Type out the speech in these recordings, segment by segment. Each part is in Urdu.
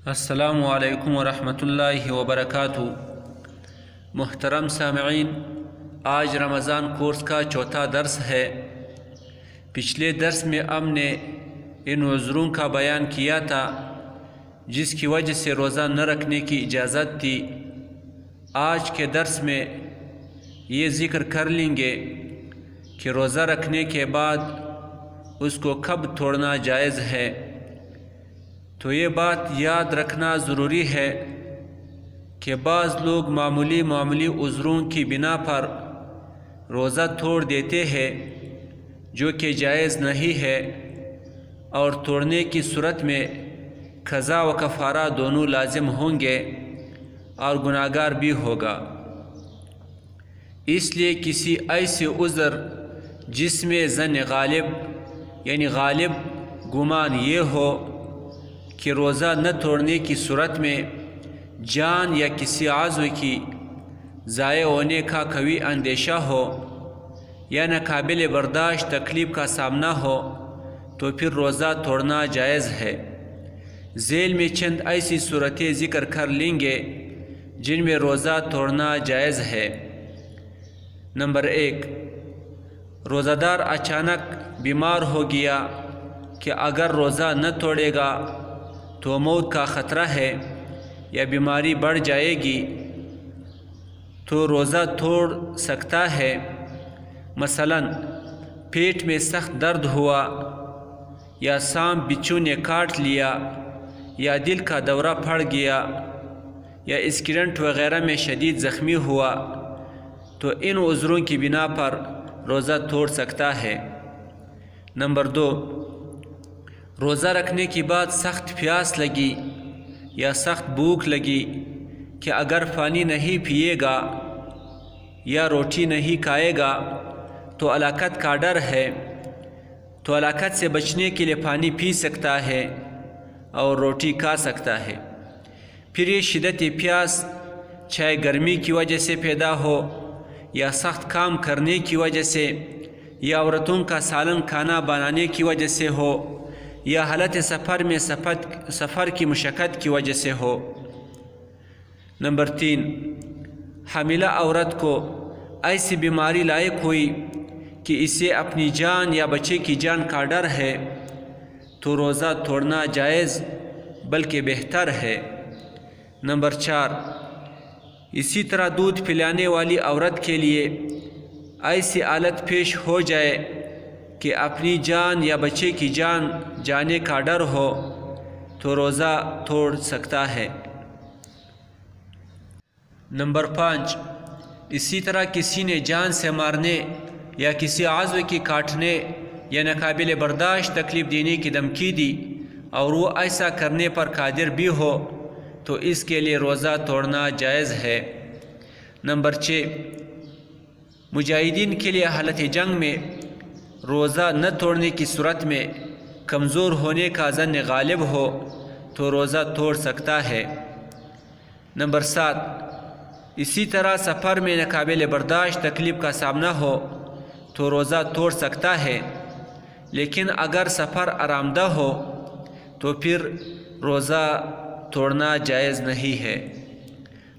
السلام علیکم ورحمۃ اللہ وبرکاتہ۔ محترم سامعین، آج رمضان کورس کا چوتھا درس ہے۔ پچھلے درس میں ہم نے ان عذروں کا بیان کیا تھا جس کی وجہ سے روزہ نہ رکھنے کی اجازت تھی۔ آج کے درس میں یہ ذکر کر لیں گے کہ روزہ رکھنے کے بعد اس کو کب توڑنا جائز ہے۔ تو یہ بات یاد رکھنا ضروری ہے کہ بعض لوگ معمولی عذروں کی بنا پر روزہ توڑ دیتے ہیں جو کہ جائز نہیں ہے، اور توڑنے کی صورت میں قضا و کفارہ دونوں لازم ہوں گے اور گناہگار بھی ہوگا۔ اس لیے کسی ایسے عذر جس میں ظن غالب یعنی غالب گمان یہ ہو کہ روزہ نہ توڑنے کی صورت میں جان یا کسی عضو کی ضائع ہونے کا قوی اندیشہ ہو یا ناقابل برداشت تکلیف کا سامنا ہو تو پھر روزہ توڑنا جائز ہے۔ ذیل میں چند ایسی صورتیں ذکر کر لیں گے جن میں روزہ توڑنا جائز ہے۔ نمبر 1، روزہ دار اچانک بیمار ہو گیا کہ اگر روزہ نہ توڑے گا تو موت کا خطرہ ہے یا بیماری بڑھ جائے گی تو روزہ توڑ سکتا ہے۔ مثلا پیٹ میں سخت درد ہوا یا سانپ بچھو نے کاٹ لیا یا دل کا دورہ پڑ گیا یا ایکسیڈنٹ وغیرہ میں شدید زخمی ہوا تو ان عذروں کی بنا پر روزہ توڑ سکتا ہے۔ نمبر 2، روزہ رکھنے کے بعد سخت پیاس لگی یا سخت بھوک لگی کہ اگر پانی نہیں پیے گا یا روٹی نہیں کھائے گا تو ہلاکت کا ڈر ہے، تو ہلاکت سے بچنے کے لیے پانی پی سکتا ہے اور روٹی کھا سکتا ہے۔ پھر یہ شدت پیاس چاہے گرمی کی وجہ سے پیدا ہو یا سخت کام کرنے کی وجہ سے یا عورتوں کا سالن کھانا بنانے کی وجہ سے ہو یا حالت سفر کی مشقت کی وجہ سے ہو۔ نمبر 3، حاملہ عورت کو ایسی بیماری لاحق ہوئی کہ اسے اپنی جان یا بچے کی جان کا ڈر ہے تو روزہ توڑنا جائز بلکہ بہتر ہے۔ نمبر 4، اسی طرح دودھ پلانے والی عورت کے لیے ایسی حالت پیش ہو جائے کہ اپنی جان یا بچے کی جان جانے کا ڈر ہو تو روزہ توڑ سکتا ہے۔ نمبر 5، اسی طرح کسی نے جان سے مارنے یا کسی عضو کی کاٹنے یا ناقابل برداشت تکلیف دینے کی دھمکی دی اور وہ ایسا کرنے پر قادر بھی ہو تو اس کے لیے روزہ توڑنا جائز ہے۔ نمبر 6، مجاہدین کے لیے حالت جنگ میں روزہ نہ توڑنے کی صورت میں کمزور ہونے کا ظن غالب ہو تو روزہ توڑ سکتا ہے۔ نمبر 7، اسی طرح سفر میں ناقابل برداشت تکلیف کا سامنا ہو تو روزہ توڑ سکتا ہے، لیکن اگر سفر آرام دہ ہو تو پھر روزہ توڑنا جائز نہیں ہے۔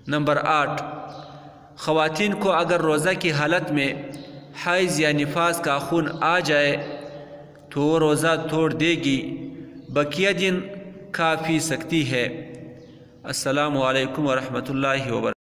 نمبر 8، خواتین کو اگر روزہ کی حالت میں حیض یا نفاس کا خون آ جائے تو وہ روزہ توڑ دے گی، بقیہ دن کھا پی سکتی ہے۔ السلام علیکم ورحمۃ اللہ وبرکاتہ۔